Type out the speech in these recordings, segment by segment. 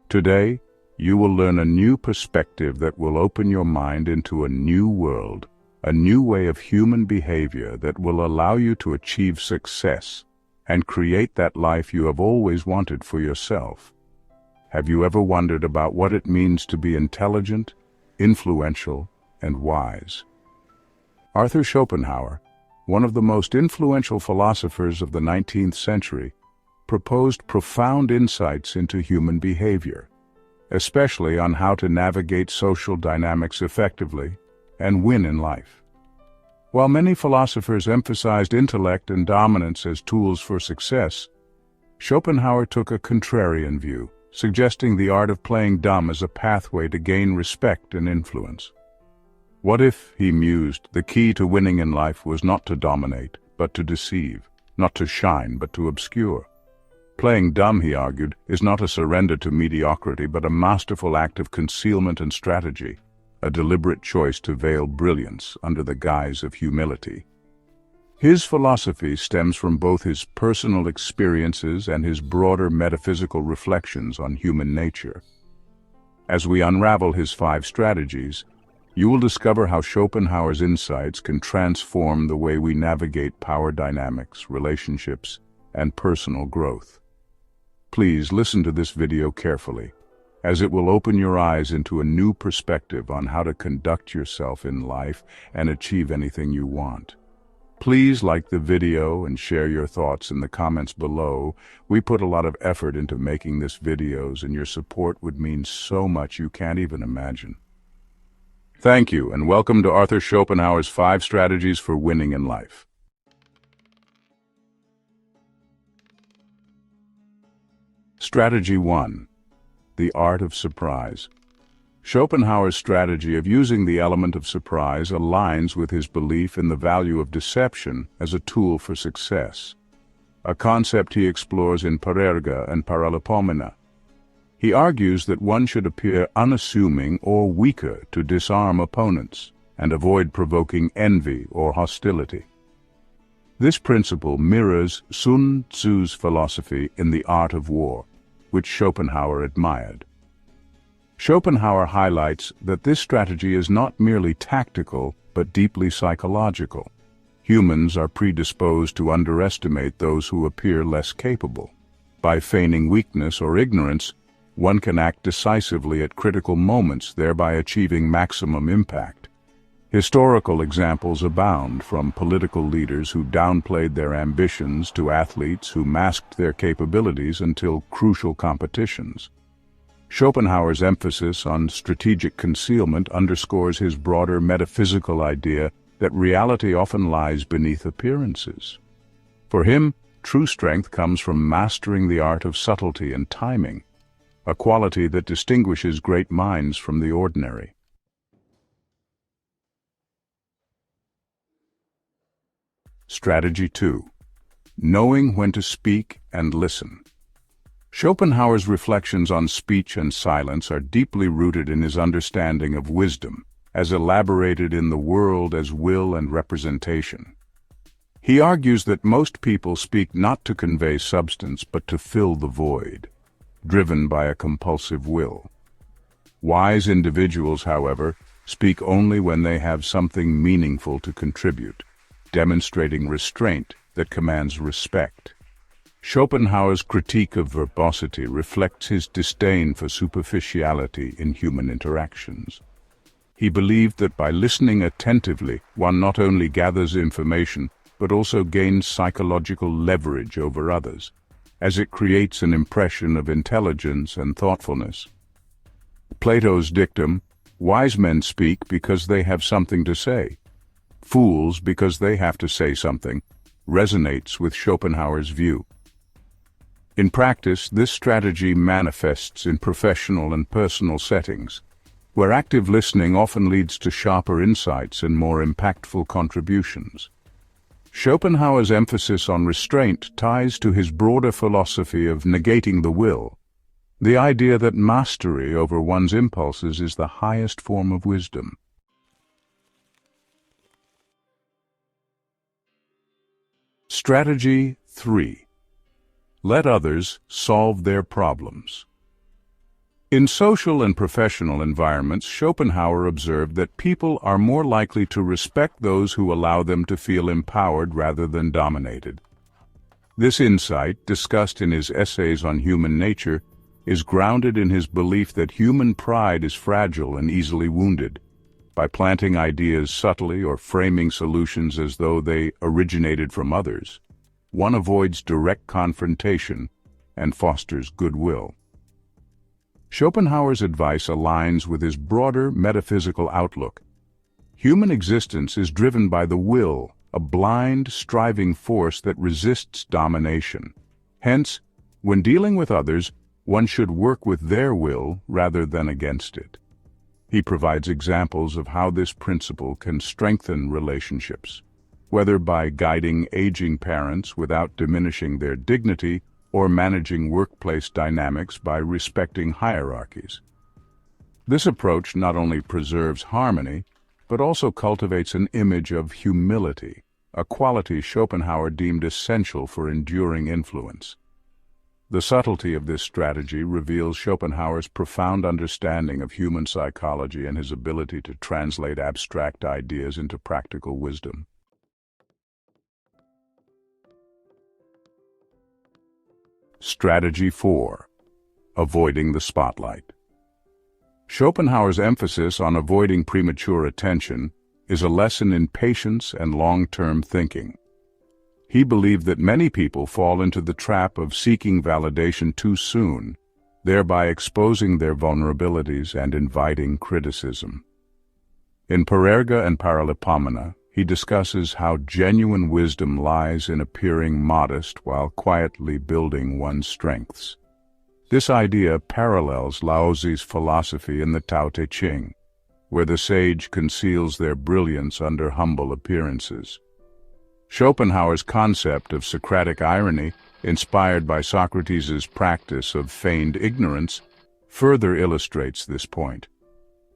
Today, you will learn a new perspective that will open your mind into a new world, a new way of human behavior that will allow you to achieve success and create that life you have always wanted for yourself. Have you ever wondered about what it means to be intelligent, influential, and wise? Arthur Schopenhauer, one of the most influential philosophers of the 19th century, proposed profound insights into human behavior, especially on how to navigate social dynamics effectively and win in life. While many philosophers emphasized intellect and dominance as tools for success, Schopenhauer took a contrarian view, suggesting the art of playing dumb as a pathway to gain respect and influence. What if, he mused, the key to winning in life was not to dominate, but to deceive, not to shine, but to obscure? Playing dumb, he argued, is not a surrender to mediocrity, but a masterful act of concealment and strategy, a deliberate choice to veil brilliance under the guise of humility. His philosophy stems from both his personal experiences and his broader metaphysical reflections on human nature. As we unravel his 5 strategies, you will discover how Schopenhauer's insights can transform the way we navigate power dynamics, relationships, and personal growth. Please listen to this video carefully, as it will open your eyes into a new perspective on how to conduct yourself in life and achieve anything you want. Please like the video and share your thoughts in the comments below. We put a lot of effort into making this videos, and your support would mean so much you can't even imagine. Thank you, and welcome to Arthur Schopenhauer's 5 strategies for winning in life. Strategy 1. The art of surprise. Schopenhauer's strategy of using the element of surprise aligns with his belief in the value of deception as a tool for success, a concept he explores in Parerga and Paralipomena. He argues that one should appear unassuming or weaker to disarm opponents and avoid provoking envy or hostility. This principle mirrors Sun Tzu's philosophy in The Art of War, which Schopenhauer admired. Schopenhauer highlights that this strategy is not merely tactical, but deeply psychological. Humans are predisposed to underestimate those who appear less capable. By feigning weakness or ignorance, one can act decisively at critical moments, thereby achieving maximum impact. Historical examples abound, from political leaders who downplayed their ambitions to athletes who masked their capabilities until crucial competitions. Schopenhauer's emphasis on strategic concealment underscores his broader metaphysical idea that reality often lies beneath appearances. For him, true strength comes from mastering the art of subtlety and timing, a quality that distinguishes great minds from the ordinary. Strategy 2. Knowing when to speak and listen. Schopenhauer's reflections on speech and silence are deeply rooted in his understanding of wisdom, as elaborated in The World as Will and Representation. He argues that most people speak not to convey substance but to fill the void, driven by a compulsive will. Wise individuals, however, speak only when they have something meaningful to contribute, demonstrating restraint that commands respect. Schopenhauer's critique of verbosity reflects his disdain for superficiality in human interactions. He believed that by listening attentively, one not only gathers information, but also gains psychological leverage over others, as it creates an impression of intelligence and thoughtfulness. Plato's dictum, "Wise men speak because they have something to say, fools because they have to say something," resonates with Schopenhauer's view. In practice, this strategy manifests in professional and personal settings, where active listening often leads to sharper insights and more impactful contributions. Schopenhauer's emphasis on restraint ties to his broader philosophy of negating the will, the idea that mastery over one's impulses is the highest form of wisdom. Strategy 3. Let others solve their problems. In social and professional environments, Schopenhauer observed that people are more likely to respect those who allow them to feel empowered rather than dominated. This insight, discussed in his essays on human nature, is grounded in his belief that human pride is fragile and easily wounded. By planting ideas subtly or framing solutions as though they originated from others, one avoids direct confrontation and fosters goodwill. Schopenhauer's advice aligns with his broader metaphysical outlook. Human existence is driven by the will, a blind, striving force that resists domination. Hence, when dealing with others, one should work with their will rather than against it. He provides examples of how this principle can strengthen relationships, whether by guiding aging parents without diminishing their dignity or managing workplace dynamics by respecting hierarchies. This approach not only preserves harmony, but also cultivates an image of humility, a quality Schopenhauer deemed essential for enduring influence. The subtlety of this strategy reveals Schopenhauer's profound understanding of human psychology and his ability to translate abstract ideas into practical wisdom. Strategy 4. Avoiding the spotlight. Schopenhauer's emphasis on avoiding premature attention is a lesson in patience and long-term thinking. He believed that many people fall into the trap of seeking validation too soon, thereby exposing their vulnerabilities and inviting criticism. In Parerga and Paralipomena, he discusses how genuine wisdom lies in appearing modest while quietly building one's strengths. This idea parallels Laozi's philosophy in the Tao Te Ching, where the sage conceals their brilliance under humble appearances. Schopenhauer's concept of Socratic irony, inspired by Socrates' practice of feigned ignorance, further illustrates this point.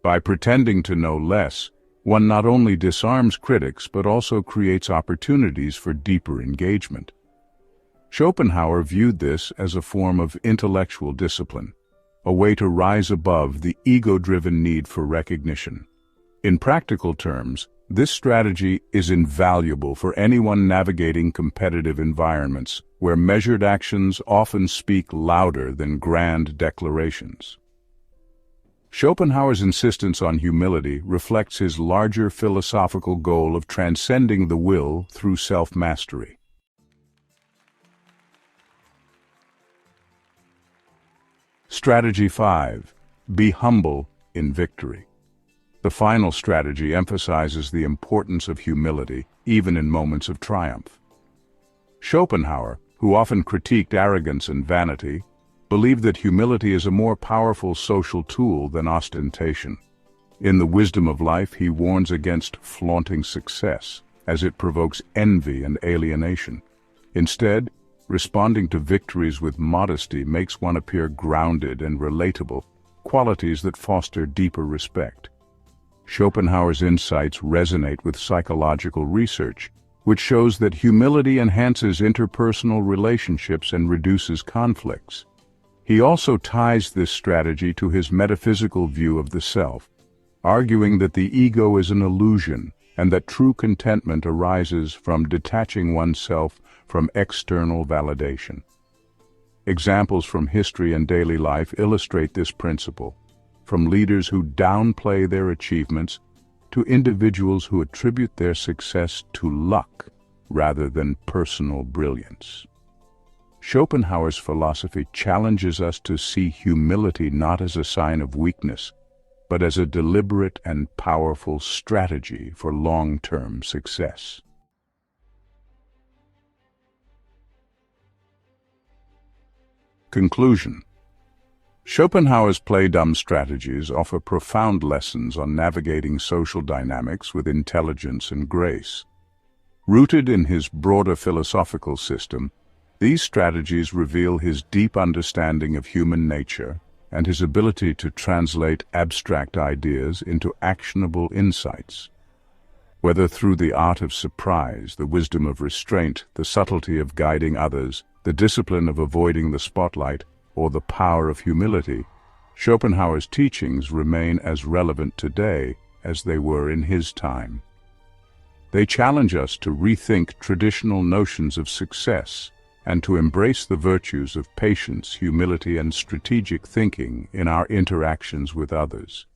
By pretending to know less, one not only disarms critics but also creates opportunities for deeper engagement. Schopenhauer viewed this as a form of intellectual discipline, a way to rise above the ego-driven need for recognition. In practical terms, this strategy is invaluable for anyone navigating competitive environments where measured actions often speak louder than grand declarations. Schopenhauer's insistence on humility reflects his larger philosophical goal of transcending the will through self-mastery. Strategy 5. Be humble in victory. The final strategy emphasizes the importance of humility, even in moments of triumph. Schopenhauer, who often critiqued arrogance and vanity, believed that humility is a more powerful social tool than ostentation. In The Wisdom of Life, he warns against flaunting success, as it provokes envy and alienation. Instead, responding to victories with modesty makes one appear grounded and relatable, qualities that foster deeper respect. Schopenhauer's insights resonate with psychological research, which shows that humility enhances interpersonal relationships and reduces conflicts. He also ties this strategy to his metaphysical view of the self, arguing that the ego is an illusion and that true contentment arises from detaching oneself from external validation. Examples from history and daily life illustrate this principle, from leaders who downplay their achievements to individuals who attribute their success to luck rather than personal brilliance. Schopenhauer's philosophy challenges us to see humility not as a sign of weakness, but as a deliberate and powerful strategy for long-term success. Conclusion. Schopenhauer's play-dumb strategies offer profound lessons on navigating social dynamics with intelligence and grace. Rooted in his broader philosophical system, these strategies reveal his deep understanding of human nature and his ability to translate abstract ideas into actionable insights. Whether through the art of surprise, the wisdom of restraint, the subtlety of guiding others, the discipline of avoiding the spotlight, or the power of humility, Schopenhauer's teachings remain as relevant today as they were in his time. They challenge us to rethink traditional notions of success and to embrace the virtues of patience, humility, and strategic thinking in our interactions with others.